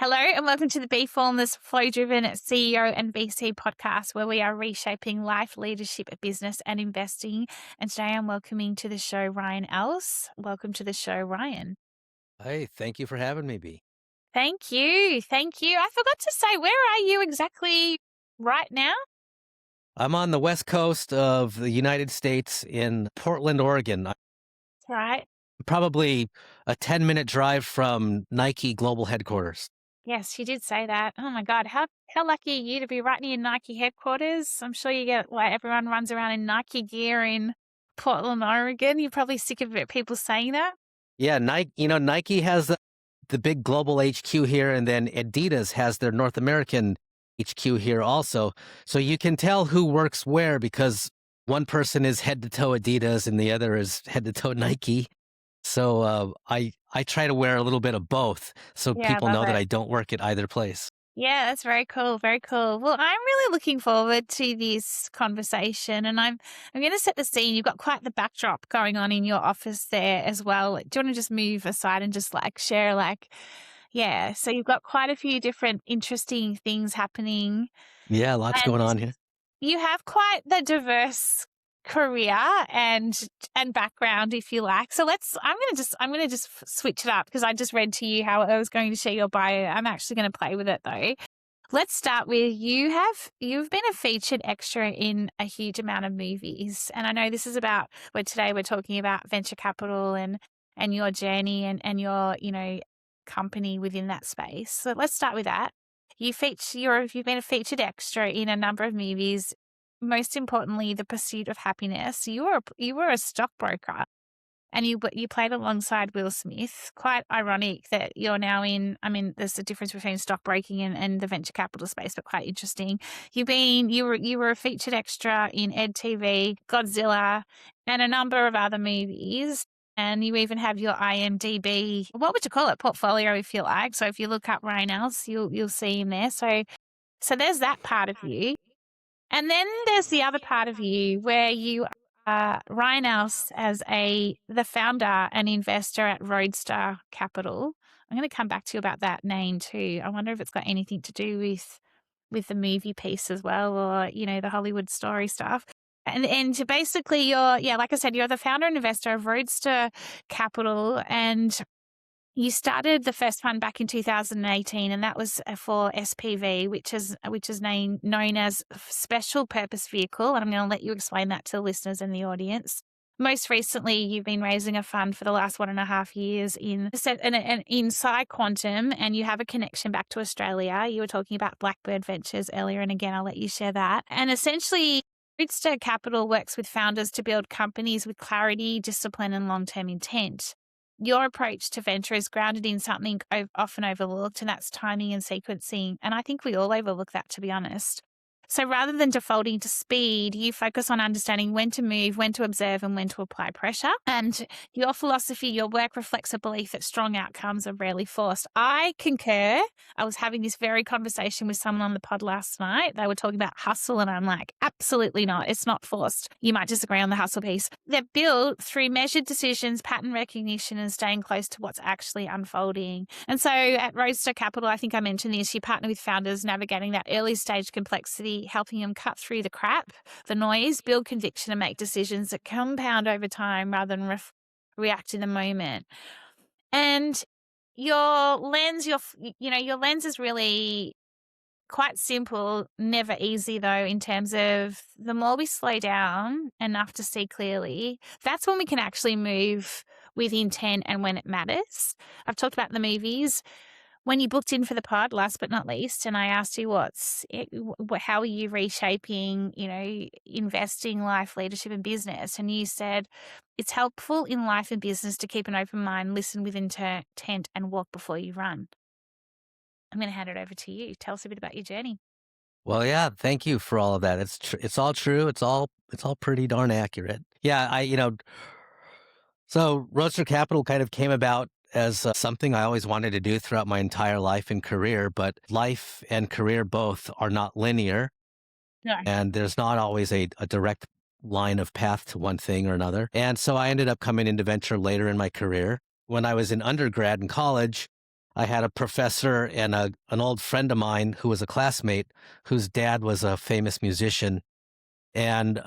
Hello and welcome to the Be Formless, Flow-Driven CEO and VC podcast, where we are reshaping life, leadership, business and investing. And today I'm welcoming to the show Ryan Else. Welcome to the show, Ryan. Hey, thank you for having me, B. Thank you. Thank you. I forgot to say, where are you exactly right now? I'm on the west coast of the United States in Portland, Oregon. I'm Right. probably a 10-minute drive from Nike global headquarters. Yes, you did say that. Oh my God, how lucky are you to be right near Nike headquarters? I'm sure you get everyone runs around in Nike gear in Portland, Oregon. You're probably sick of it, people saying that. Yeah, Nike has the big global HQ here, and then Adidas has their North American HQ here also. So you can tell who works where because one person is head to toe Adidas and the other is head to toe Nike. So I try to wear a little bit of both so Yeah, people I love know that it. I don't work at either place. Yeah, that's very cool. Very cool. Well, I'm really looking forward to this conversation, and I'm going to set the scene. You've got quite the backdrop going on in your office there as well. Do you want to just move aside and just share yeah, so you've got quite a few different interesting things happening, Yeah, lots and going on here. you have quite the diverse career and background, if you like. So I'm gonna just switch it up because I just read to you how I was going to share your bio. I'm actually going to play with it though. Let's start with you've been a featured extra in a huge amount of movies, and I know this is about where today we're talking about venture capital and your journey and your company within that space. So let's start with that. You've been a featured extra in a number of movies. Most importantly, The Pursuit of Happiness. You were a stockbroker, and you played alongside Will Smith. Quite ironic that you're now in. I mean, there's a difference between stockbroking and the venture capital space, but quite interesting. You were a featured extra in EdTV, Godzilla, and a number of other movies. And you even have your IMDb, what would you call it, portfolio, if you like. So if you look up Ryan Else, you'll see him there. So there's that part of you. And then there's the other part of you where you are Ryan Else as the founder and investor at Roadster Capital. I'm going to come back to you about that name too. I wonder if it's got anything to do with the movie piece as well, or the Hollywood story stuff. And basically like I said, you're the founder and investor of Roadster Capital, and you started the first fund back in 2018, and that was for SPV, which is known as Special Purpose Vehicle. And I'm going to let you explain that to the listeners and the audience. Most recently, you've been raising a fund for the last 1.5 years in Psi Quantum, and you have a connection back to Australia. You were talking about Blackbird Ventures earlier, and again, I'll let you share that. And essentially, Roadster Capital works with founders to build companies with clarity, discipline, and long-term intent. Your approach to venture is grounded in something often overlooked, and that's timing and sequencing. And I think we all overlook that, to be honest. So rather than defaulting to speed, you focus on understanding when to move, when to observe, and when to apply pressure. And your philosophy, your work reflects a belief that strong outcomes are rarely forced. I concur. I was having this very conversation with someone on the pod last night. They were talking about hustle, and I'm like, absolutely not. It's not forced. You might disagree on the hustle piece. They're built through measured decisions, pattern recognition, and staying close to what's actually unfolding. And so at Roadster Capital, I think I mentioned this, you partner with founders navigating that early stage complexity, helping them cut through the crap, the noise, build conviction, and make decisions that compound over time rather than react in the moment. And your lens is really quite simple, never easy though, in terms of the more we slow down enough to see clearly, that's when we can actually move with intent and when it matters. I've talked about the movies. When you booked in for the pod, last but not least, and I asked you how are you reshaping, investing, life, leadership, and business? And you said it's helpful in life and business to keep an open mind, listen with intent, and walk before you run. I'm going to hand it over to you. Tell us a bit about your journey. Well, yeah, thank you for all of that. It's all true. It's all pretty darn accurate. Yeah, so Roadster Capital kind of came about as something I always wanted to do throughout my entire life and career, but life and career both are not linear, No. and there's not always a direct line of path to one thing or another. And so I ended up coming into venture later in my career. When I was in undergrad in college, I had a professor and an old friend of mine who was a classmate whose dad was a famous musician. And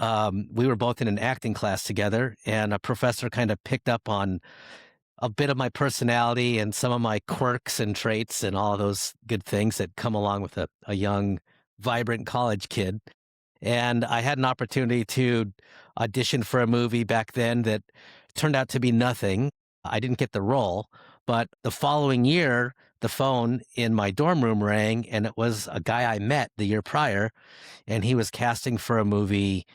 we were both in an acting class together. And a professor kind of picked up on a bit of my personality and some of my quirks and traits and all of those good things that come along with a young, vibrant college kid. And I had an opportunity to audition for a movie back then that turned out to be nothing. I didn't get the role, but the following year, the phone in my dorm room rang, and it was a guy I met the year prior, and he was casting for a movie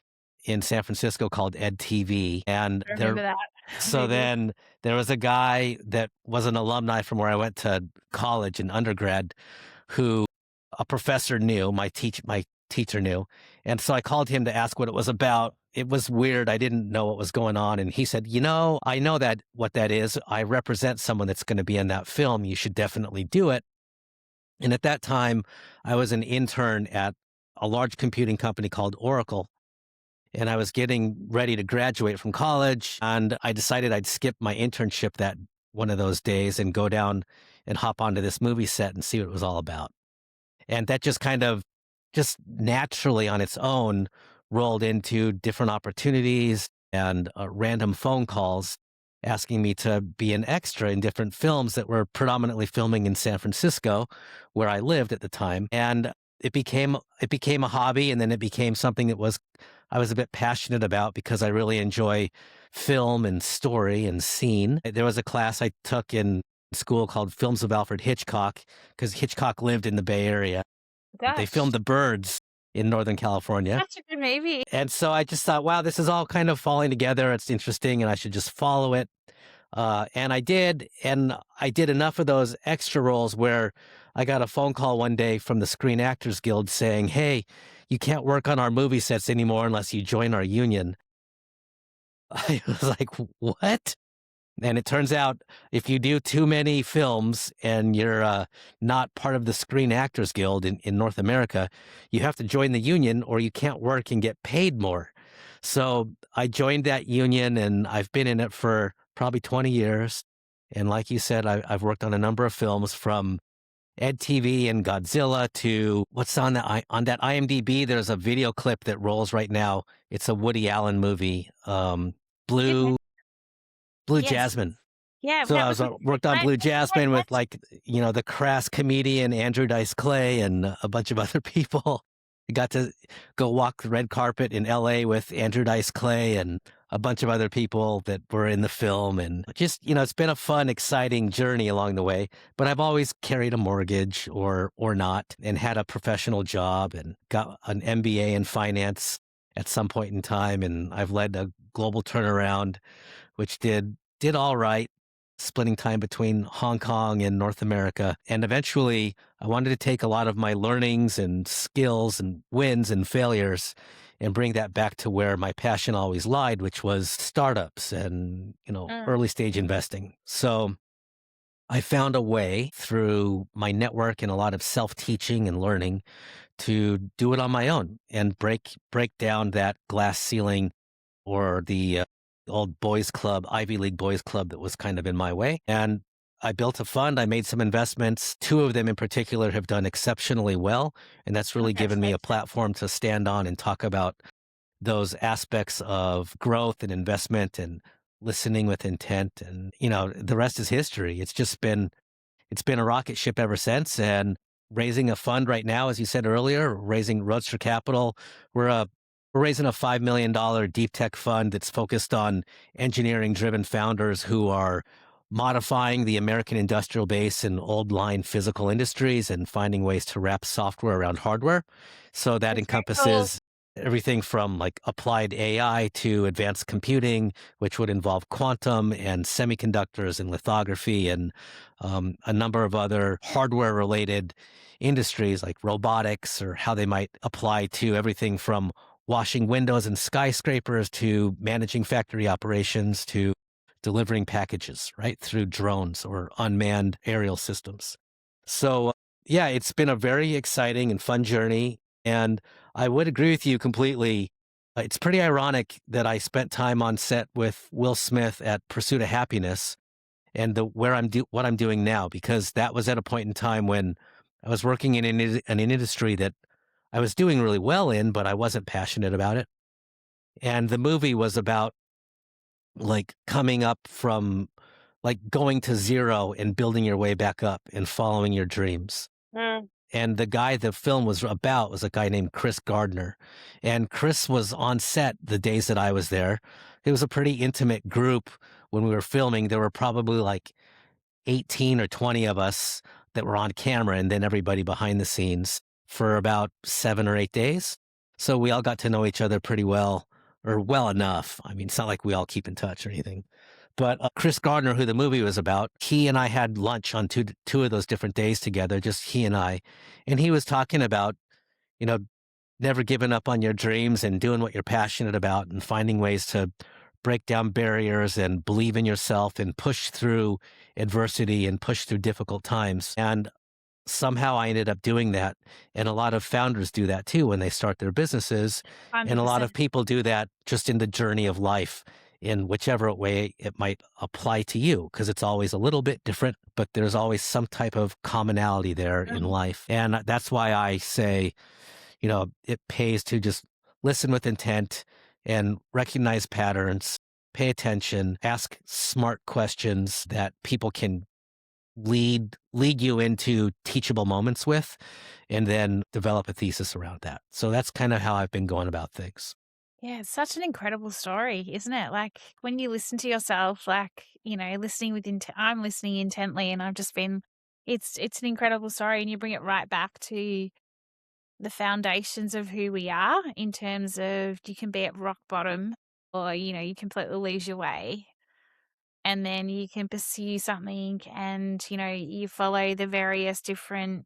in San Francisco called Ed TV. And I remember that so movie. then there was a guy that was an alumni from where I went to college and undergrad who a professor knew, my teacher knew. And so I called him to ask what it was about. It was weird. I didn't know what was going on. And he said, I know that what that is. I represent someone that's going to be in that film. You should definitely do it. And at that time, I was an intern at a large computing company called Oracle. And I was getting ready to graduate from college. And I decided I'd skip my internship that one of those days and go down and hop onto this movie set and see what it was all about. And that just kind of just naturally on its own rolled into different opportunities and random phone calls asking me to be an extra in different films that were predominantly filming in San Francisco, where I lived at the time. And it became a hobby, and then it became something that I was a bit passionate about because I really enjoy film and story and scene. There was a class I took in school called Films of Alfred Hitchcock because Hitchcock lived in the Bay Area. They Gosh, filmed The Birds in Northern California. such a good movie. And so I just thought, wow, this is all kind of falling together. It's interesting, and I should just follow it. And I did. And I did enough of those extra roles where I got a phone call one day from the Screen Actors Guild saying, hey, you can't work on our movie sets anymore unless you join our union. I was like, what? And it turns out if you do too many films and you're not part of the Screen Actors Guild in North America, you have to join the union or you can't work and get paid more. So I joined that union and I've been in it for probably 20 years. And like you said, I've worked on a number of films from Ed TV and Godzilla to what's on that IMDb. There's a video clip that rolls right now. It's a Woody Allen movie, Goodness. Blue Blue Yes. Jasmine. Yeah, So that I was was with worked on Blue I Jasmine with watched. like the crass comedian Andrew Dice Clay and a bunch of other people. I got to go walk the red carpet in L.A. with Andrew Dice Clay and a bunch of other people that were in the film, and just it's been a fun, exciting journey along the way. But I've always carried a mortgage or not, and had a professional job and got an MBA in finance at some point in time, and I've led a global turnaround which did all right, splitting time between Hong Kong and North America. And eventually, I wanted to take a lot of my learnings and skills and wins and failures and bring that back to where my passion always lied, which was startups and, Mm. early stage investing. So I found a way through my network and a lot of self-teaching and learning to do it on my own and break down that glass ceiling or the old boys club, Ivy League boys club that was kind of in my way. And I built a fund. I made some investments. Two of them in particular have done exceptionally well. And that's really given me a Congratulations. platform to stand on and talk about those aspects of growth and investment and listening with intent. And, the rest is history. It's been a rocket ship ever since. And raising a fund right now, as you said earlier, raising Roadster Capital, we're raising a $5 million deep tech fund that's focused on engineering driven founders who are modifying the American industrial base in old line physical industries and finding ways to wrap software around hardware. So that That's very cool. encompasses everything from like applied AI to advanced computing, which would involve quantum and semiconductors and lithography and a number of other hardware related industries like robotics or how they might apply to everything from washing windows in skyscrapers to managing factory operations to delivering packages right through drones or unmanned aerial systems. So, yeah, it's been a very exciting and fun journey. And I would agree with you completely. It's pretty ironic that I spent time on set with Will Smith at Pursuit of Happiness. and what I'm doing now, because that was at a point in time when I was working in an industry that I was doing really well in, but I wasn't passionate about it. And the movie was about like coming up from like going to zero and building your way back up and following your dreams. Mm. And the guy the film was about was a guy named Chris Gardner. And Chris was on set the days that I was there. It was a pretty intimate group when we were filming. There were probably like 18 or 20 of us that were on camera, and then everybody behind the scenes for about 7 or 8 days. So we all got to know each other pretty well, or well enough. I mean, it's not like we all keep in touch or anything. But Chris Gardner, who the movie was about, he and I had lunch on two of those different days together, just he and he was talking about, you know, never giving up on your dreams and doing what you're passionate about and finding ways to break down barriers and believe in yourself and push through adversity and push through difficult times. And somehow I ended up doing that. And a lot of founders do that too when they start their businesses. And a lot 100%. of people do that just in the journey of life in whichever way it might apply to you, because it's always a little bit different, but there's always some type of commonality there in Mhm. life. And that's why I say, it pays to just listen with intent and recognize patterns, pay attention, ask smart questions that people can lead you into teachable moments with, and then develop a thesis around that. So that's kind of how I've been going about things. Yeah, it's such an incredible story, isn't it? Like when you listen to yourself, like, listening with I'm listening intently and I've just been it's an incredible story and you bring it right back to the foundations of who we are in terms of you can be at rock bottom or, you completely lose your way. And then you can pursue something and, you follow the various different,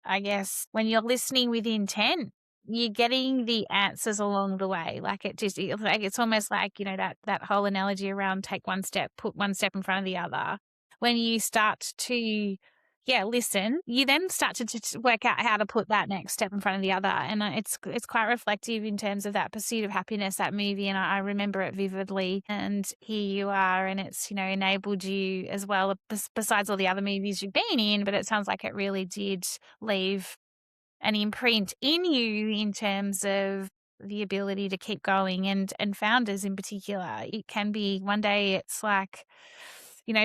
I guess, when you're listening with intent, you're getting the answers along the way. Like it's almost like, that whole analogy around take one step, put one step in front of the other. When you start to, yeah, listen, you then start to work out how to put that next step in front of the other. And it's quite reflective in terms of that pursuit of happiness, that movie. And I remember it vividly. And here you are, and it's, enabled you as well, besides all the other movies you've been in. But it sounds like it really did leave an imprint in you in terms of the ability to keep going and founders in particular. It can be one day it's like,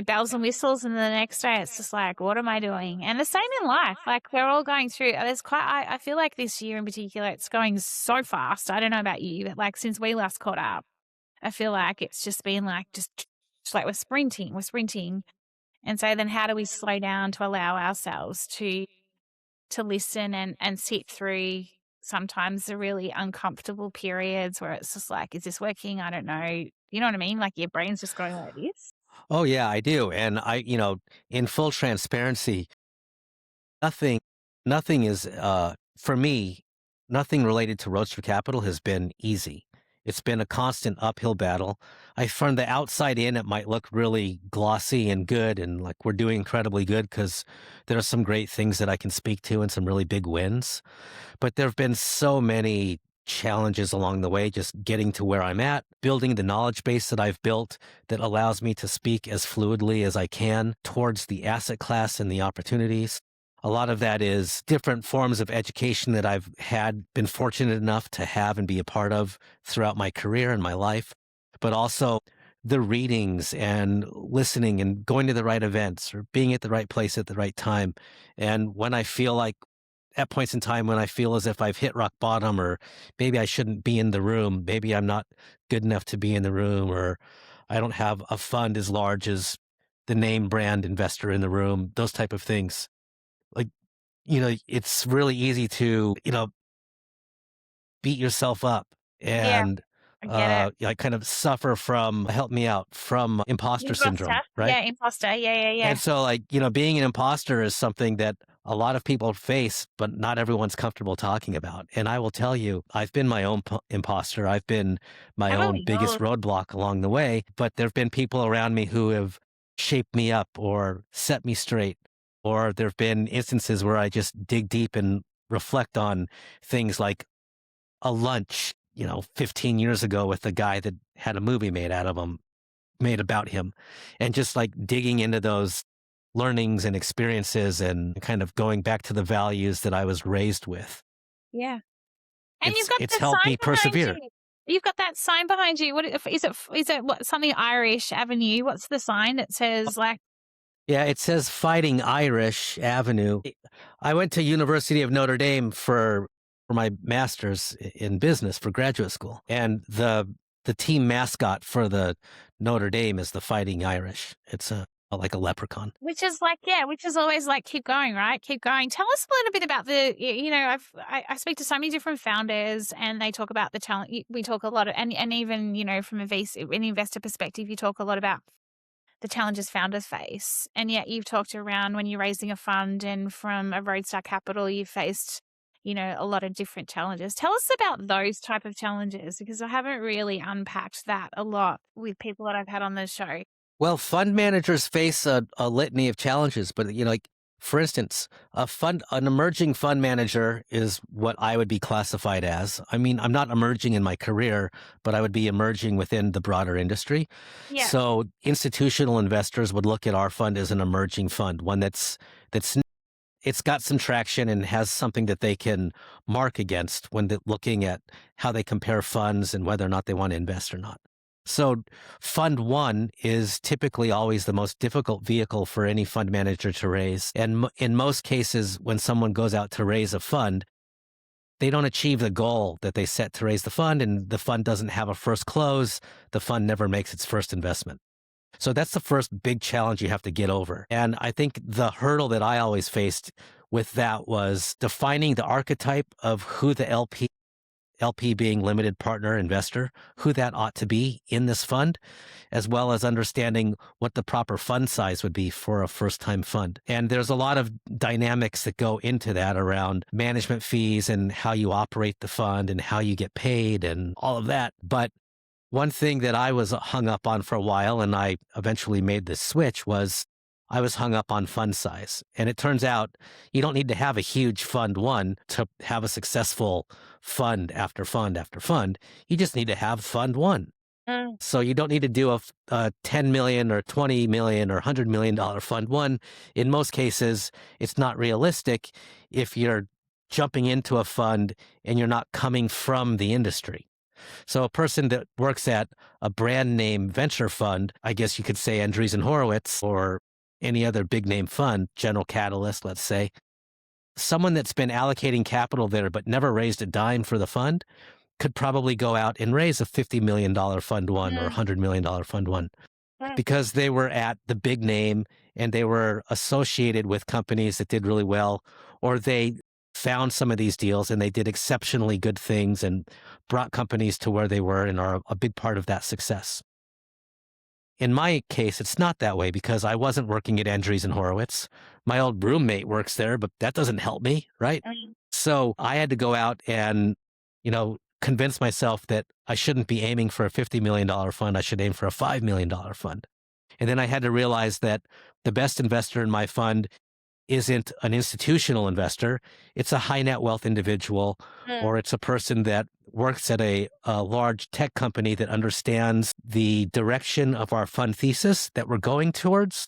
bells and whistles, and the next day it's just like, what am I doing? And the same in life. Like we're all going through I feel like this year in particular, it's going so fast. I don't know about you, but like since we last caught up, I feel like it's just been like just like we're sprinting. And so then how do we slow down to allow ourselves to listen and sit through sometimes the really uncomfortable periods where it's just like, is this working? I don't know. You know what I mean? Like your brain's just going like this. Oh yeah, I do. And in full transparency, nothing nothing is for me, nothing related to Roadster Capital has been easy. It's been a constant uphill battle. From the outside in, it might look really glossy and good, and like we're doing incredibly good because there are some great things that I can speak to and some really big wins. But there have been so many challenges along the way, just getting to where I'm at, building the knowledge base that I've built that allows me to speak as fluidly as I can towards the asset class and the opportunities. A lot of that is different forms of education that I've been fortunate enough to have and be a part of throughout my career and my life, but also the readings and listening and going to the right events or being at the right place at the right time. And when I feel like at points in time when I feel as if I've hit rock bottom, or maybe I shouldn't be in the room, maybe I'm not good enough to be in the room, or I don't have a fund as large as the name brand investor in the room, those type of things. Like, it's really easy to, beat yourself up Yeah, and I get it. kind of suffer from, help me out, from imposter Imposter. syndrome, right? Yeah, imposter. Yeah, yeah, yeah. And so, like, being an imposter is something that a lot of people face, but not everyone's comfortable talking about. And I will tell you, I've been my own imposter. I've been my Haven't own we biggest all? roadblock along the way, but there have been people around me who have shaped me up or set me straight. Or there have been instances where I just dig deep and reflect on things like a lunch, 15 years ago with a guy that had a movie made out of him. made about him, and just like digging into those learnings and experiences and kind of going back to the values that I was raised with. Yeah. And you've got It's the helped sign me behind persevere. you. You've got that sign behind you. What is it? Is it what, something Irish Avenue? What's the sign that says like? Yeah, it says Fighting Irish Avenue. I went to University of Notre Dame for my master's in business for graduate school, and the team mascot for the Notre Dame is the Fighting Irish. It's like a leprechaun. Which is like, yeah, which is always like, keep going, right? Keep going. Tell us a little bit about I speak to so many different founders and they talk about the talent. We talk a lot of, and even, from an investor perspective, you talk a lot about the challenges founders face. And yet you've talked around when you're raising a fund and from a Roadster Capital, you faced, a lot of different challenges. Tell us about those type of challenges because I haven't really unpacked that a lot with people that I've had on the show. Well, fund managers face a litany of challenges, but like for instance, an emerging fund manager is what I would be classified as. I mean, I'm not emerging in my career, but I would be emerging within the broader industry. Yeah. So institutional investors would look at our fund as an emerging fund, one that's it's got some traction and has something that they can mark against when they're looking at how they compare funds and whether or not they want to invest or not. So Fund One is typically always the most difficult vehicle for any fund manager to raise. And in most cases, when someone goes out to raise a fund, they don't achieve the goal that they set to raise the fund, and the fund doesn't have a first close. The fund never makes its first investment. So that's the first big challenge you have to get over. And I think the hurdle that I always faced with that was defining the archetype of who the LP being limited partner investor, who that ought to be in this fund, as well as understanding what the proper fund size would be for a first-time fund. And there's a lot of dynamics that go into that around management fees and how you operate the fund and how you get paid and all of that. But one thing that I was hung up on for a while, and I eventually made this switch, was I was hung up on fund size. And it turns out you don't need to have a huge fund one to have a successful fund after fund after fund. You just need to have fund one. So you don't need to do a $10 million or $20 million or $100 million fund one. In most cases, it's not realistic if you're jumping into a fund and you're not coming from the industry. So a person that works at a brand name venture fund, I guess you could say Andreessen Horowitz or any other big name fund, General Catalyst, let's say, someone that's been allocating capital there but never raised a dime for the fund could probably go out and raise a $50 million fund one or $100 million fund one because they were at the big name and they were associated with companies that did really well, or they found some of these deals and they did exceptionally good things and brought companies to where they were and are a big part of that success. In my case, it's not that way because I wasn't working at Andreessen Horowitz. My old roommate works there, but that doesn't help me, right? So I had to go out and, convince myself that I shouldn't be aiming for a $50 million fund. I should aim for a $5 million fund. And then I had to realize that the best investor in my fund isn't an institutional investor. It's a high net wealth individual, or it's a person that works at a large tech company that understands the direction of our fund thesis that we're going towards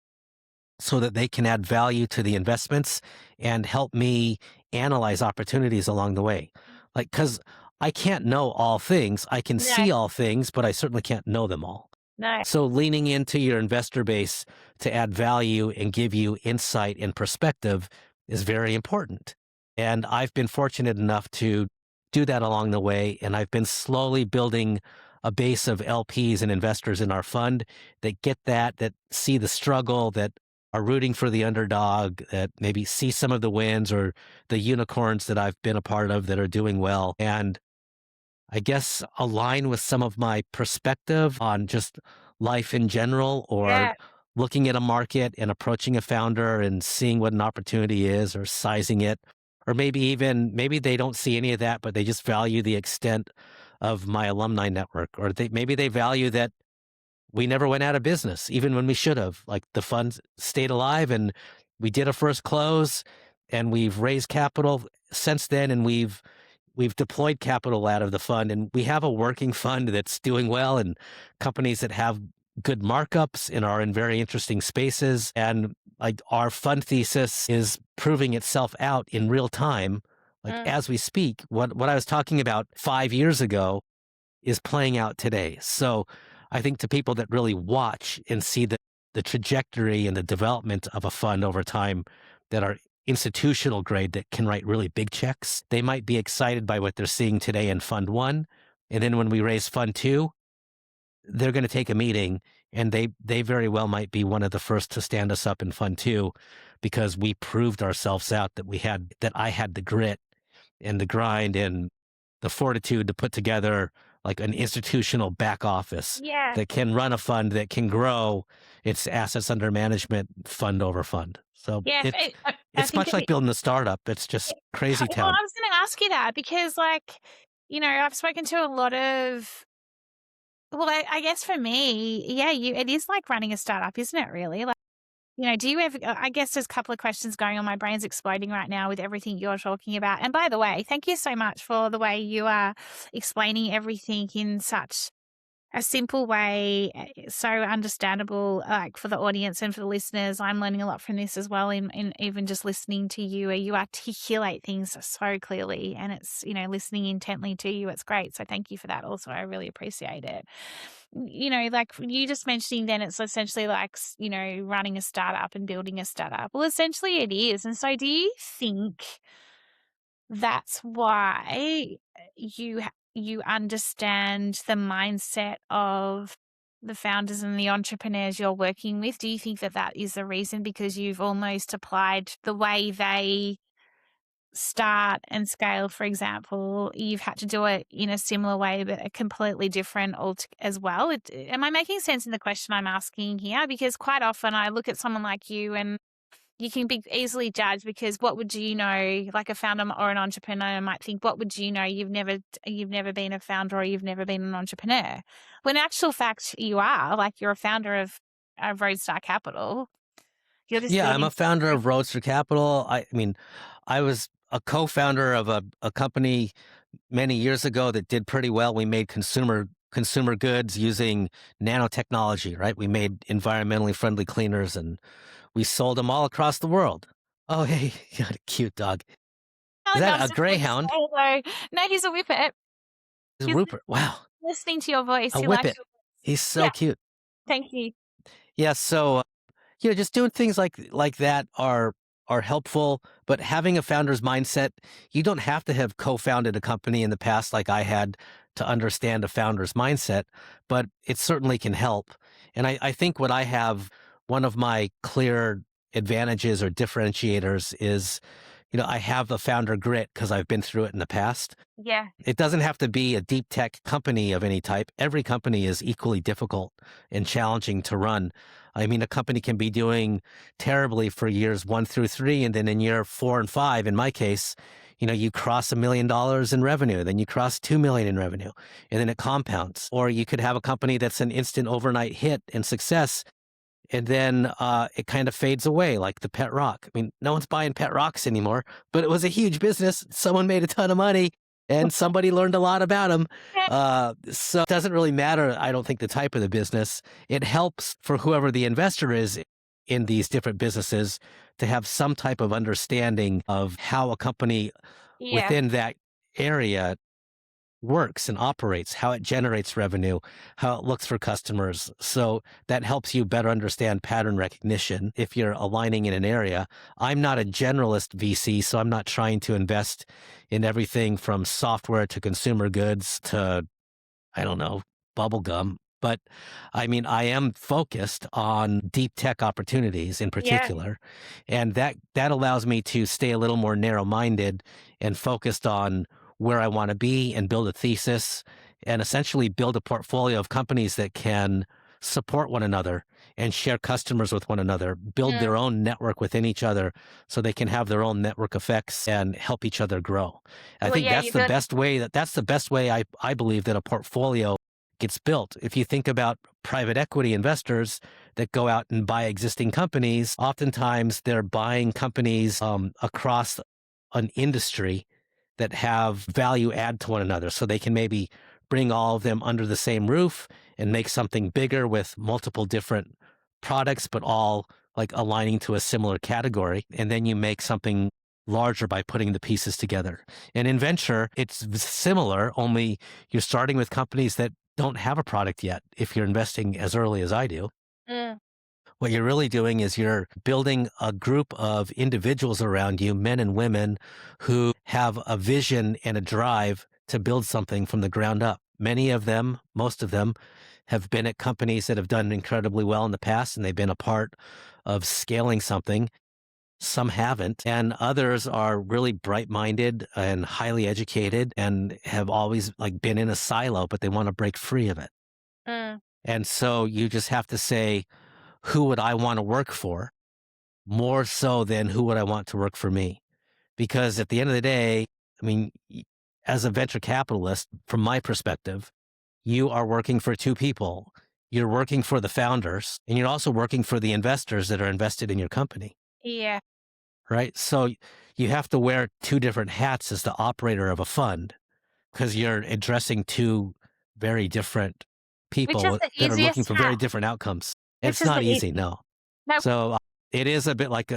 so that they can add value to the investments and help me analyze opportunities along the way. Like, because I can't know all things. I can see all things, but I certainly can't know them all. So leaning into your investor base to add value and give you insight and perspective is very important. And I've been fortunate enough to do that along the way. And I've been slowly building a base of LPs and investors in our fund that get that see the struggle, that are rooting for the underdog, that maybe see some of the wins or the unicorns that I've been a part of that are doing well. And I guess align with some of my perspective on just life in general, or looking at a market and approaching a founder and seeing what an opportunity is or sizing it. Or maybe they don't see any of that, but they just value the extent of my alumni network. Or maybe they value that we never went out of business, even when we should have. Like the fund stayed alive and we did a first close and we've raised capital since then, and we've deployed capital out of the fund, and we have a working fund that's doing well and companies that have good markups and are in very interesting spaces. And like our fund thesis is proving itself out in real time. Like Mm. as we speak, what I was talking about 5 years ago is playing out today. So I think to people that really watch and see the trajectory and the development of a fund over time that are institutional grade that can write really big checks, they might be excited by what they're seeing today in Fund 1. And then when we raise Fund 2, they're going to take a meeting and they very well might be one of the first to stand us up in Fund 2 because we proved ourselves out that I had the grit and the grind and the fortitude to put together like an institutional back office Yeah. that can run a fund that can grow its assets under management fund over fund. So Yeah. I it's think much like building a startup. It's just crazy well, town. I was going to ask you that because, like, I've spoken to a lot of. Well, I guess for me, yeah, it is like running a startup, isn't it? Really, like, do you ever? I guess there's a couple of questions going on. My brain's exploding right now with everything you're talking about. And by the way, thank you so much for the way you are explaining everything in such a simple way, so understandable, like for the audience and for the listeners. I'm learning a lot from this as well in even just listening to you, where you articulate things so clearly and it's, listening intently to you. It's great. So thank you for that also. I really appreciate it. Like you just mentioning then it's essentially like, running a startup and building a startup. Well, essentially it is. And so do you think that's why you understand the mindset of the founders and the entrepreneurs you're working with? Do you think that that is the reason because you've almost applied the way they start and scale, for example, you've had to do it in a similar way, but a completely different as well? Am I making sense in the question I'm asking here? Because quite often I look at someone like you and you can be easily judged because what would you know, like a founder or an entrepreneur might think, what would you know? You've never been a founder or you've never been an entrepreneur. When in actual fact you are, like you're a founder of Roadster Capital. You're just Yeah, I'm building. a founder of Roadster Capital. I mean, I was a co-founder of a company many years ago that did pretty well. We made consumer goods using nanotechnology, right? We made environmentally friendly cleaners and we sold them all across the world. Oh, hey, you got a cute dog. Is Like that I'm a so greyhound? no, he's a whippet. Is He's Rupert? Wow, listening to your voice. a He likes whippet. your voice. He's Yeah, so cute. thank you. Yeah, so just doing things like that are helpful, but having a founder's mindset, you don't have to have co-founded a company in the past like I had to understand a founder's mindset, but it certainly can help. And I think what I have, one of my clear advantages or differentiators is, I have a founder grit because I've been through it in the past. Yeah, It doesn't have to be a deep tech company of any type. Every company is equally difficult and challenging to run. I mean, a company can be doing terribly for years 1 through 3, and then in year 4 and 5, in my case, you cross $1 million in revenue, then you cross 2 million in revenue, and then it compounds. Or you could have a company that's an instant overnight hit and success, and then it kind of fades away, like the pet rock. I mean, no one's buying pet rocks anymore, but it was a huge business. Someone made a ton of money, and somebody learned a lot about them. So it doesn't really matter, I don't think, the type of the business. It helps for whoever the investor is in these different businesses to have some type of understanding of how a company yeah, within that area works and operates, how it generates revenue, how it looks for customers. So that helps you better understand pattern recognition if you're aligning in an area. I'm not a generalist VC, so I'm not trying to invest in everything from software to consumer goods to, I don't know, bubble gum. But I mean, I am focused on deep tech opportunities in yeah, particular. And that allows me to stay a little more narrow-minded and focused on where I want to be and build a thesis and essentially build a portfolio of companies that can support one another and share customers with one another, build mm. their own network within each other so they can have their own network effects and help each other grow. I Well, think yeah, that's you the build. best way that's the best way I believe that a portfolio gets built. If you think about private equity investors that go out and buy existing companies, oftentimes they're buying companies across an industry that have value add to one another. So they can maybe bring all of them under the same roof and make something bigger with multiple different products, but all like aligning to a similar category. And then you make something larger by putting the pieces together. And in venture, it's similar, only you're starting with companies that don't have a product yet if you're investing as early as I do. Mm. What you're really doing is you're building a group of individuals around you, men and women, who have a vision and a drive to build something from the ground up. Many of them, most of them, have been at companies that have done incredibly well in the past, and they've been a part of scaling something. Some haven't, and others are really bright-minded and highly educated and have always like been in a silo, but they want to break free of it. Mm. And so you just have to say, who would I want to work for? More so than who would I want to work for me? Because at the end of the day, I mean, as a venture capitalist, from my perspective, you are working for two people. You're working for the founders, and you're also working for the investors that are invested in your company, Yeah. right? So you have to wear two different hats as the operator of a fund because you're addressing two very different Which is people the that are looking easiest for hat? very different outcomes. Which It's is the not easy, no. no. So it is a bit like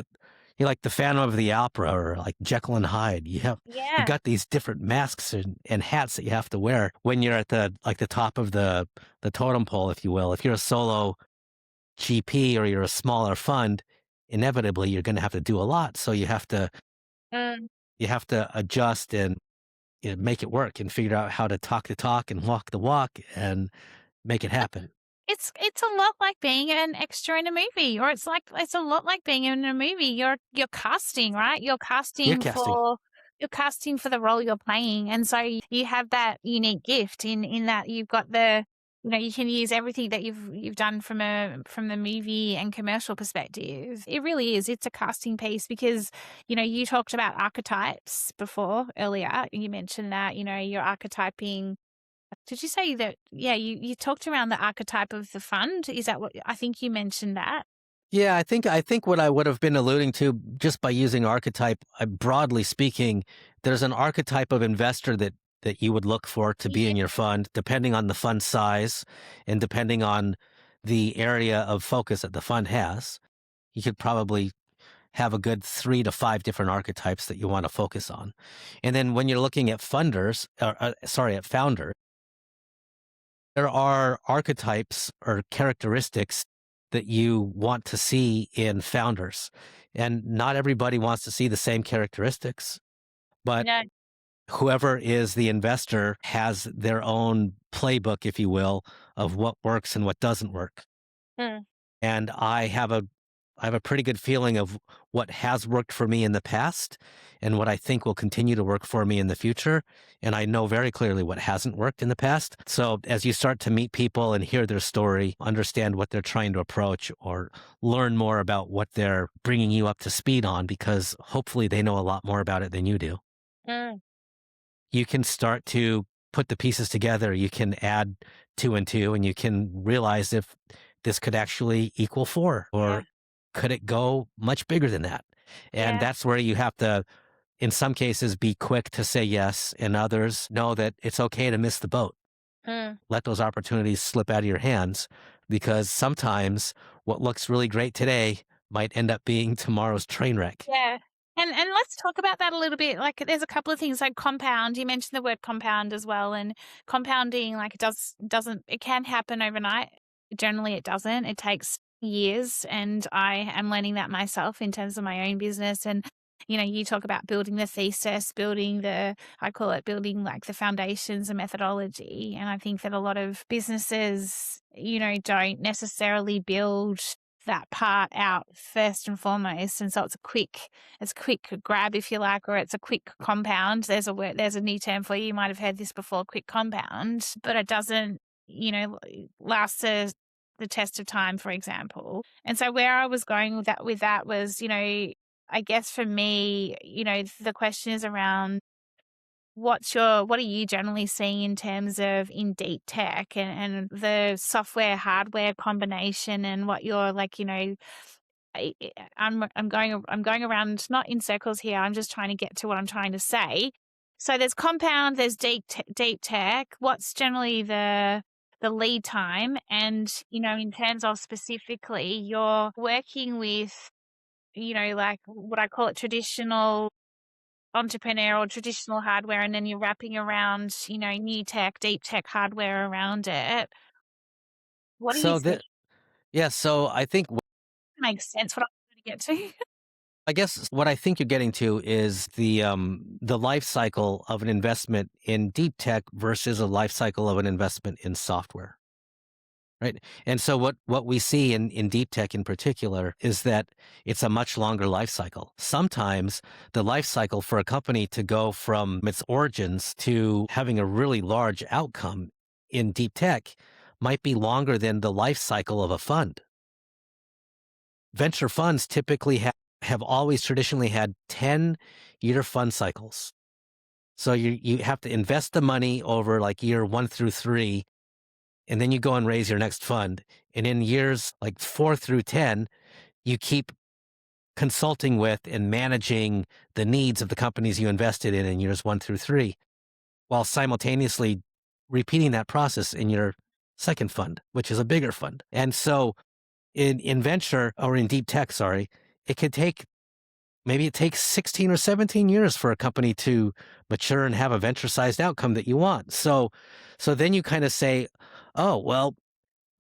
you're like the Phantom of the Opera or like Jekyll and Hyde. You Yeah. got these different masks and hats that you have to wear when you're at the top of the totem pole, if you will. If you're a solo GP or you're a smaller fund, inevitably you're going to have to do a lot. So Mm. you have to adjust and make it work and figure out how to talk the talk and walk the walk and make it happen. It's a lot like being an extra in a movie, or it's a lot like being in a movie. You're casting, right? You're casting. You're casting for the role you're playing, and so you have that unique gift in that you've got you can use everything that you've done from the movie and commercial perspective. It really is. It's a casting piece because you talked about archetypes before earlier. You mentioned that you're archetyping. Did you say that? Yeah, you talked around the archetype of the fund. Is that what I think you mentioned that? Yeah, I think what I would have been alluding to just by using archetype, broadly speaking, there's an archetype of investor that you would look for to be Yeah. in your fund, depending on the fund size and depending on the area of focus that the fund has. You could probably have a good 3 to 5 different archetypes that you want to focus on. And then when you're looking at at founders, there are archetypes or characteristics that you want to see in founders. And not everybody wants to see the same characteristics, but No. whoever is the investor has their own playbook, if you will, of what works and what doesn't work. Mm. And I have a pretty good feeling of what has worked for me in the past and what I think will continue to work for me in the future. And I know very clearly what hasn't worked in the past. So as you start to meet people and hear their story, understand what they're trying to approach or learn more about what they're bringing you up to speed on, because hopefully they know a lot more about it than you do. Mm. You can start to put the pieces together. You can add 2 and 2 and you can realize if this could actually equal 4 Yeah. or could it go much bigger than that? And Yeah. that's where you have to, in some cases, be quick to say yes, and others know that it's okay to miss the boat. Mm. Let those opportunities slip out of your hands because sometimes what looks really great today might end up being tomorrow's train wreck. Yeah. And let's talk about that a little bit. Like there's a couple of things like compound. You mentioned the word compound as well. And compounding, like it can happen overnight. Generally it doesn't. It takes years. And I am learning that myself in terms of my own business. And you talk about building the thesis, I call it building like the foundations and methodology. And I think that a lot of businesses, don't necessarily build that part out first and foremost. And so it's a quick grab, if you like, or it's a quick compound. There's a new term for you. You might have heard this before, quick compound, but it doesn't, last the test of time, for example. And so where I was going with that was, I guess for me, the question is around what are you generally seeing in terms of in deep tech and the software hardware combination and what you're like, I'm going around not in circles here. I'm just trying to get to what I'm trying to say. So there's compound, there's deep tech. What's generally the lead time? And, in terms of specifically, you're working with, like what I call it traditional entrepreneurial, traditional hardware, and then you're wrapping around, new tech, deep tech hardware around it. What do you So see? that yeah, so I think Makes sense what I'm trying to get to. I guess what I think you're getting to is the life cycle of an investment in deep tech versus a life cycle of an investment in software. Right. And so what we see in deep tech in particular is that it's a much longer life cycle. Sometimes the life cycle for a company to go from its origins to having a really large outcome in deep tech might be longer than the life cycle of a fund. Venture funds typically have always traditionally had 10-year fund cycles. So you have to invest the money over like year 1 through 3, and then you go and raise your next fund. And in years like 4 through 10, you keep consulting with and managing the needs of the companies you invested in years 1 through 3, while simultaneously repeating that process in your second fund, which is a bigger fund. And so in venture or in deep tech, sorry, it could take maybe it takes 16 or 17 years for a company to mature and have a venture sized outcome that you want. So then you kind of say, oh, well,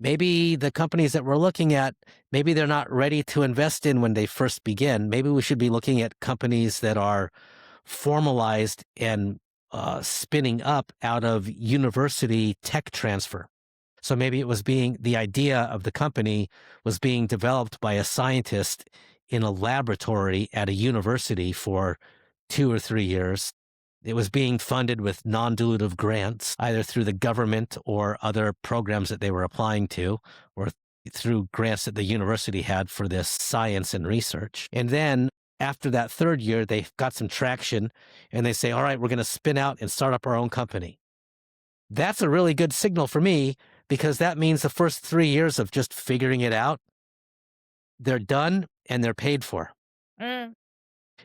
maybe the companies that we're looking at, maybe they're not ready to invest in when they first begin. Maybe we should be looking at companies that are formalized and spinning up out of university tech transfer. So maybe it was the idea of the company was being developed by a scientist in a laboratory at a university for 2 or 3 years. It was being funded with non-dilutive grants, either through the government or other programs that they were applying to, or through grants that the university had for this science and research. And then after that third year, they got some traction and they say, all right, we're going to spin out and start up our own company. That's a really good signal for me because that means the first 3 years of just figuring it out, they're done and they're paid for. Mm.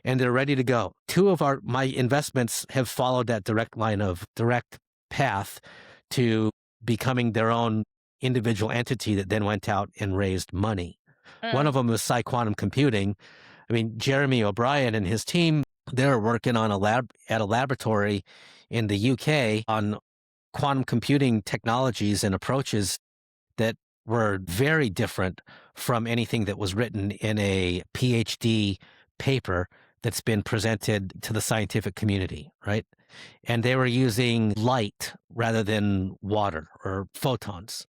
And they're ready to go. Two of my investments have followed that direct path to becoming their own individual entity that then went out and raised money. One of them was Quantum Computing. I mean, Jeremy O'Brien and his team, they're working on at a laboratory in the UK on quantum computing technologies and approaches that were very different from anything that was written in a PhD paper that's been presented to the scientific community, right? And they were using light rather than water or photons.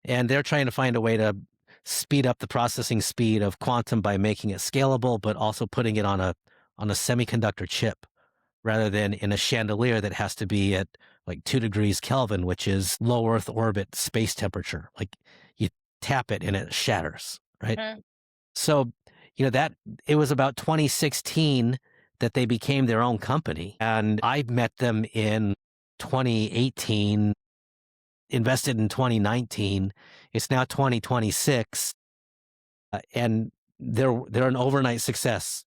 And they're trying to find a way to speed up the processing speed of quantum by making it scalable, but also putting it on a semiconductor chip rather than in a chandelier that has to be at like 2 degrees Kelvin, which is low Earth orbit space temperature. Like you tap it and it shatters, right? Mm. So, that it was about 2016 that they became their own company. And I met them in 2018, invested in 2019. It's now 2026. And they're an overnight success.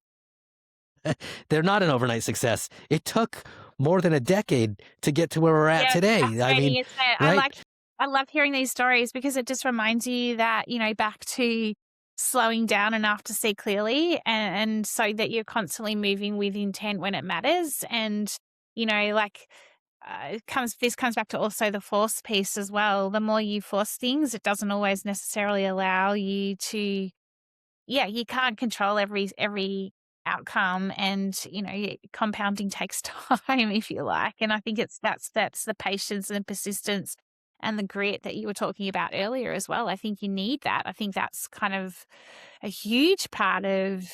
They're not an overnight success. It took more than a decade to get to where we're at Yeah, today. it's I mean, fascinating, isn't it? right? I love hearing these stories because it just reminds you that, back to slowing down enough to see clearly and so that you're constantly moving with intent when it matters. And, this comes back to also the force piece as well. The more you force things, it doesn't always necessarily allow you to, you can't control every outcome, and compounding takes time, if you like. And I think that's the patience and persistence and the grit that you were talking about earlier as well. I think you need that. I think that's kind of a huge part of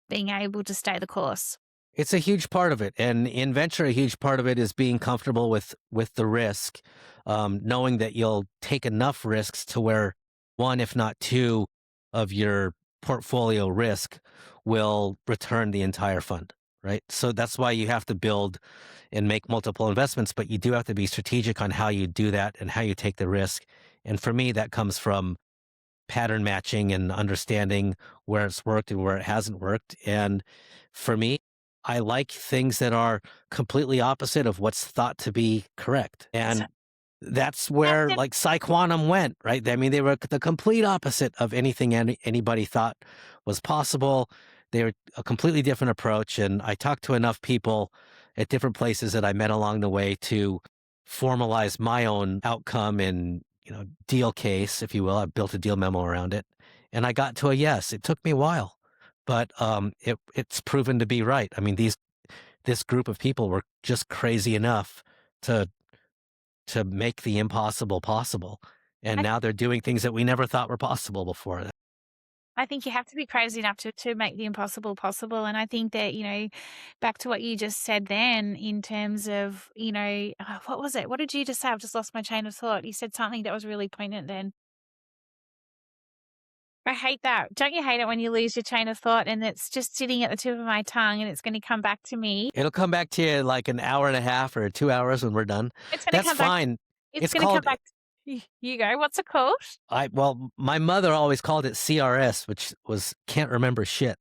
being able to stay the course. It's a huge part of it. And in venture, a huge part of it is being comfortable with the risk, knowing that you'll take enough risks to where one, if not two, of your portfolio risk will return the entire fund, right? So that's why you have to build and make multiple investments, but you do have to be strategic on how you do that and how you take the risk. And for me, that comes from pattern matching and understanding where it's worked and where it hasn't worked. And for me, I like things that are completely opposite of what's thought to be correct. So And that's that's where it. like Psyquantum went, right? I mean, they were the complete opposite of anything anybody thought was possible. They were a completely different approach. And I talked to enough people at different places that I met along the way to formalize my own outcome and, deal case, if you will. I built a deal memo around it. And I got to a yes. It took me a while, but it's proven to be right. I mean, this group of people were just crazy enough to make the impossible possible. And I now they're doing things that we never thought were possible before. I think you have to be crazy enough to make the impossible possible. And I think that, back to what you just said then in terms of, what was it? What did you just say? I've just lost my chain of thought. You said something that was really poignant then. I hate that. Don't you hate it when you lose your chain of thought and it's just sitting at the tip of my tongue and it's going to come back to me? It'll come back to you in like an hour and a half or 2 hours when we're done. It's going to That's come back. fine. It's It's going to come called, back. You go. What's it called? well, my mother always called it CRS, which was can't remember shit.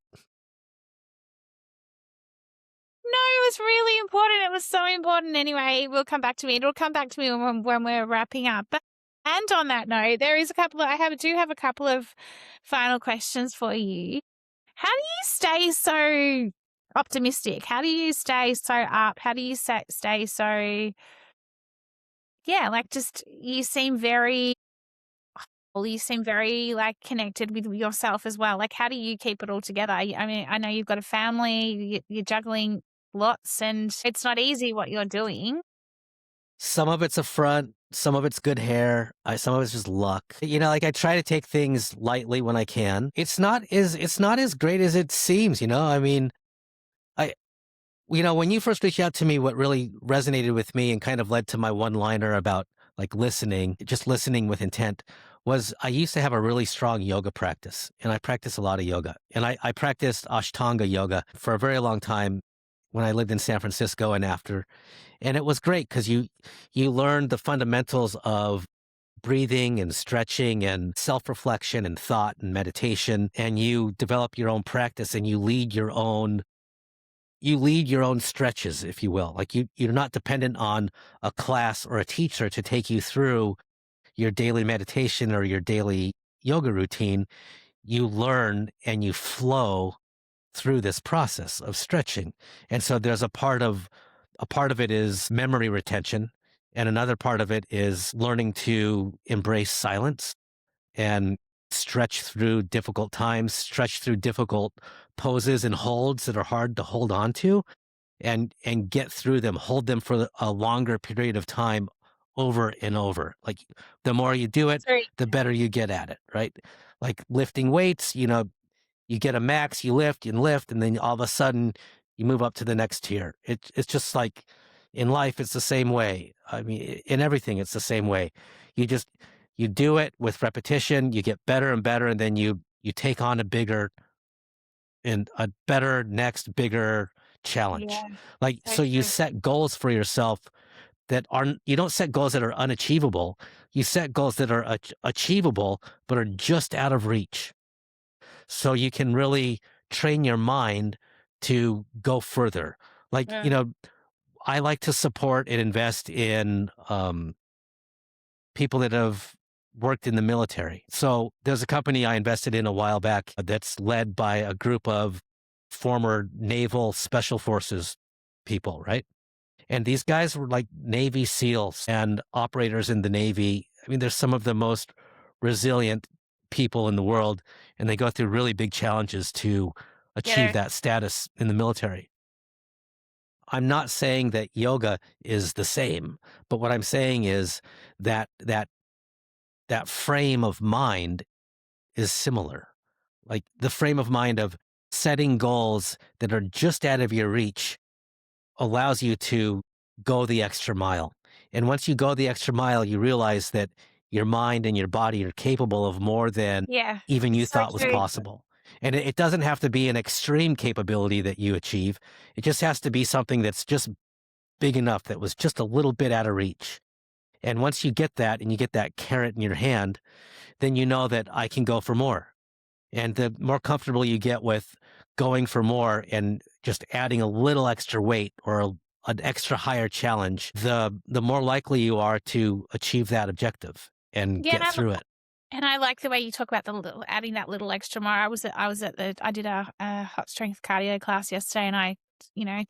No, it was really important. It was so important. Anyway, we'll come back to me. It'll come back to me when we're wrapping up. But, and on that note, there is a couple of, do have a couple of final questions for you. How do you stay so optimistic? How do you stay so up? How do you stay so, just you seem very, well, you seem very like connected with yourself as well. Like, how do you keep it all together? I mean, I know you've got a family, you're juggling lots, and it's not easy what you're doing. Some of it's a front, some of it's good hair, some of it's just luck. Like I try to take things lightly when I can. It's not as great as it seems. I mean, when you first reached out to me, what really resonated with me and kind of led to my one-liner about like listening, just listening with intent, was I used to have a really strong yoga practice, and I practice a lot of yoga. And I practiced Ashtanga yoga for a very long time when I lived in San Francisco and after. And it was great because you learned the fundamentals of breathing and stretching and self-reflection and thought and meditation, and you develop your own practice and you lead your own stretches, if you will. Like you're not dependent on a class or a teacher to take you through your daily meditation or your daily yoga routine. You learn and you flow through this process of stretching. And so there's a part of it is memory retention, and another part of it is learning to embrace silence and stretch through difficult times, stretch through difficult poses and holds that are hard to hold on to, and get through them, hold them for a longer period of time over and over. Like the more you do it, Sorry. the better you get at it, right? Like lifting weights, you get a max, you lift and lift, and then all of a sudden you move up to the next tier. It's just like in life, it's the same way. I mean, in everything, it's the same way. You do it with repetition, you get better and better, and then you take on a bigger and a better next bigger challenge. Yeah, Like, so so you true. set goals for yourself that aren't, you don't set goals that are unachievable. You set goals that are achievable, but are just out of reach. So you can really train your mind to go further. Like, Yeah. I like to support and invest in people that have worked in the military. So there's a company I invested in a while back that's led by a group of former naval special forces people, right? And these guys were like Navy SEALs and operators in the Navy. I mean, they're some of the most resilient people in the world, and they go through really big challenges to achieve Yeah. that status in the military. I'm not saying that yoga is the same, but what I'm saying is that frame of mind is similar. Like the frame of mind of setting goals that are just out of your reach allows you to go the extra mile. And once you go the extra mile, you realize that your mind and your body are capable of more than Yeah. even you So thought was true. possible. And it doesn't have to be an extreme capability that you achieve. It just has to be something that's just big enough that was just a little bit out of reach. And once you get that and you get that carrot in your hand, then you know that I can go for more. And the more comfortable you get with going for more and just adding a little extra weight or an extra higher challenge, the more likely you are to achieve that objective and Yeah, get through it. and I like the way you talk about adding that little extra more. I did a hot strength cardio class yesterday, and I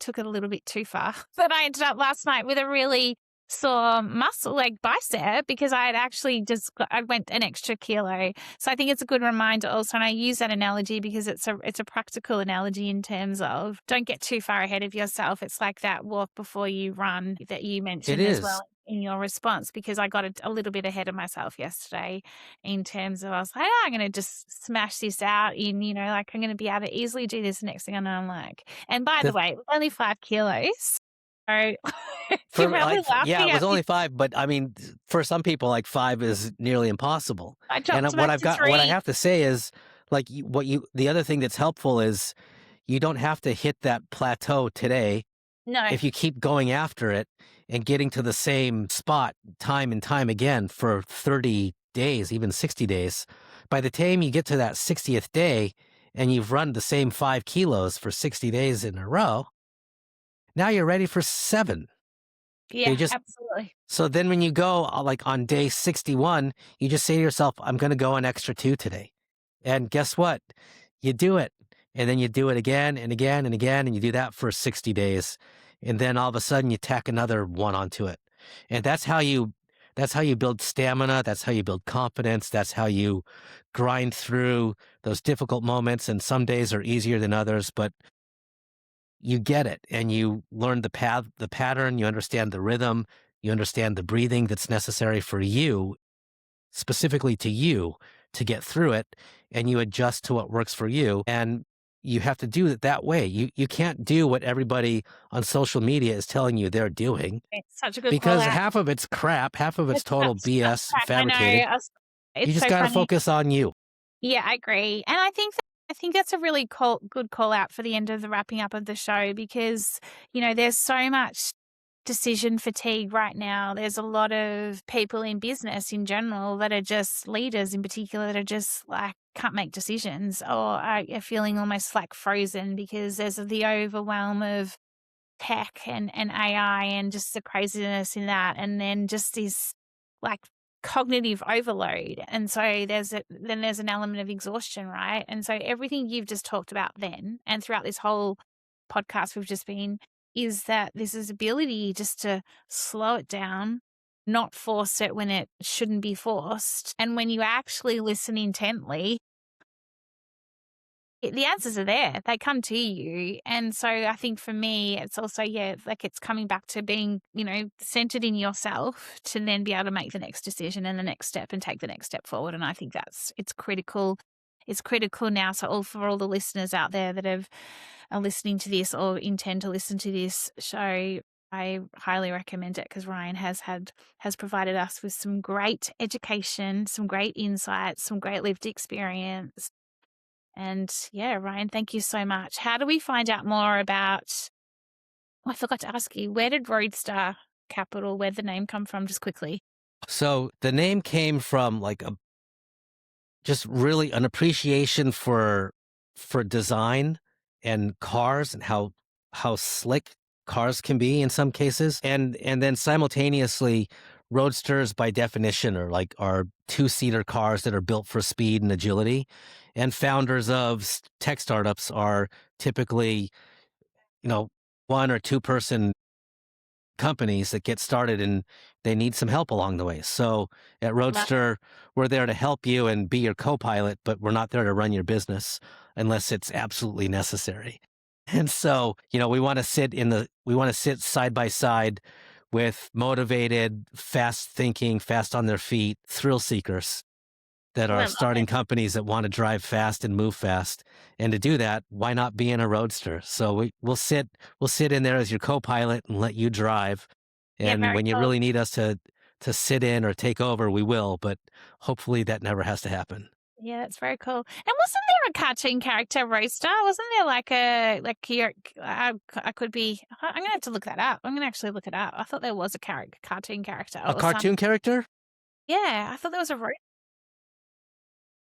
took it a little bit too far. But I ended up last night with a really sore muscle, like bicep, because I had actually I went an extra kilo. So I think it's a good reminder also, and I use that analogy because it's a practical analogy in terms of don't get too far ahead of yourself. It's like that walk before you run that you It mentioned as is. well in your response, because I got a little bit ahead of myself yesterday in terms of I was like, I'm going to just smash this out like I'm going to be able to easily do this. Next thing I know, I'm like, and by the The, way, it was only 5 kilos. So for you're probably yeah, laughing it was at me. only 5, but I mean, for some people, like 5 is nearly impossible. I And dropped back to what I 3. have to say is, like, the other thing that's helpful is you don't have to hit that plateau today. No. If you keep going after it and getting to the same spot time and time again for 30 days, even 60 days, by the time you get to that 60th day and you've run the same 5 kilos for 60 days in a row, now you're ready for 7. You Yeah, just absolutely. So then when you go like on day 61, you just say to yourself, I'm going to go an extra 2 today. And guess what? You do it. And then you do it again and again and again. And you do that for 60 days. And then all of a sudden you tack another 1 onto it. And that's how you build stamina. That's how you build confidence. That's how you grind through those difficult moments. And some days are easier than others, but you get it and you learn the pattern, you understand the rhythm, you understand the breathing that's necessary for you, specifically to you, to get through it, and you adjust to what works for you. And you have to do it that way. You can't do what everybody on social media is telling you they're doing, It's such a good call because out. half of it's crap, half of it's It's total such BS, crap. I know. fabricated. You It's just so got to funny. focus on you. Yeah, I agree. And I think that's a really good call out for the end of the wrapping up of the show, because, there's so much decision fatigue right now. There's a lot of people in business in general that are just leaders in particular that are just like can't make decisions, or are feeling almost like frozen because there's the overwhelm of tech and AI and just the craziness in that. And then just this like cognitive overload. And so there's an element of exhaustion, right? And so everything you've just talked about then and throughout this whole podcast we've just been is that this is ability just to slow it down, not force it when it shouldn't be forced. And when you actually listen intently, the answers are there. They come to you. And so I think for me, it's also, like it's coming back to being, centered in yourself to then be able to make the next decision and the next step and take the next step forward. And I think it's critical. It's critical now. So for all the listeners out there that are listening to this or intend to listen to this show, I highly recommend it, because Ryan has provided us with some great education, some great insights, some great lived experience. And yeah, Ryan, thank you so much. How do we find out more about, I forgot to ask you, where did Roadster Capital, where'd the name come from, just quickly? So the name came from like just really an appreciation for design and cars and how slick cars can be in some cases, and then simultaneously roadsters by definition are 2-seater cars that are built for speed and agility, and founders of tech startups are typically 1 or 2 person companies that get started and they need some help along the way. So at Roadster, we're there to help you and be your co-pilot, but we're not there to run your business unless it's absolutely necessary. And so, we want to sit side by side with motivated, fast thinking, fast on their feet, thrill seekers that Oh, I are love starting it. companies that want to drive fast and move fast. And to do that, why not be in a Roadster? So we'll sit in there as your co-pilot and let you drive. Yeah, And very when you cool. really need us to sit in or take over, we will, but hopefully that never has to happen. Yeah, that's very cool. And wasn't there a cartoon character, Roadster? Wasn't there I could be, I'm going to have to look that up. I'm going to actually look it up. I thought there was a cartoon character A or something. cartoon character? Yeah, I thought there was a road.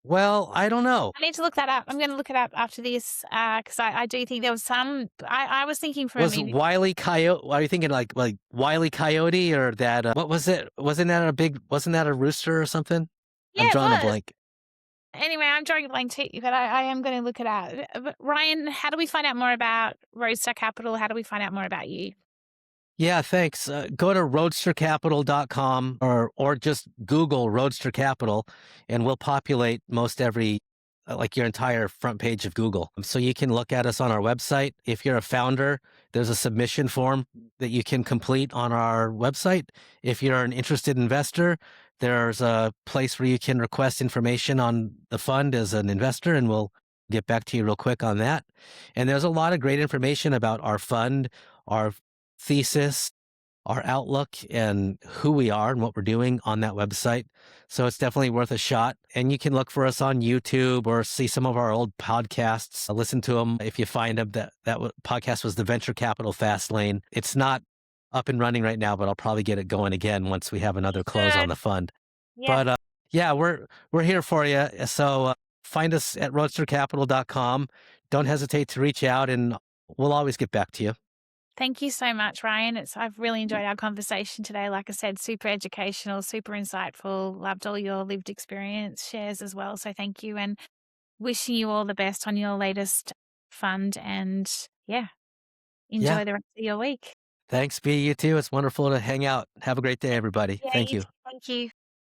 Well, I don't know. I need to look that up. I'm going to look it up after this because I do think there was some. I was thinking for a Was minute. Wile E. Coyote? Are you thinking like Wile E. Coyote or that? What was it? Wasn't that a big? Wasn't that a rooster or something? I'm Yeah, it drawing a was. blank. Anyway, I'm drawing a blank too, but I am going to look it up. But Ryan, how do we find out more about Roadster Capital? How do we find out more about you? Yeah, thanks. Go to roadstercapital.com or just Google Roadster Capital, and we'll populate most every like your entire front page of Google. So you can look at us on our website. If you're a founder, there's a submission form that you can complete on our website. If you're an interested investor, there's a place where you can request information on the fund as an investor, and we'll get back to you real quick on that. And there's a lot of great information about our fund, our thesis, our outlook, and who we are and what we're doing on that website. So it's definitely worth a shot. And you can look for us on YouTube or see some of our old podcasts. Listen to them if you find them. That podcast was the Venture Capital Fast Lane. It's not up and running right now, but I'll probably get it going again once we have another close on Good. the fund. Yeah. But yeah, we're here for you. So find us at roadstercapital.com. Don't hesitate to reach out, and we'll always get back to you. Thank you so much, Ryan. I've really enjoyed our conversation today. Like I said, super educational, super insightful. Loved all your lived experience shares as well. So thank you, and wishing you all the best on your latest fund. And yeah, Yeah. enjoy the rest of your week. Thanks, B. You too. It's wonderful to hang out. Have a great day, everybody. Yeah, Thank you you. too. Thank you.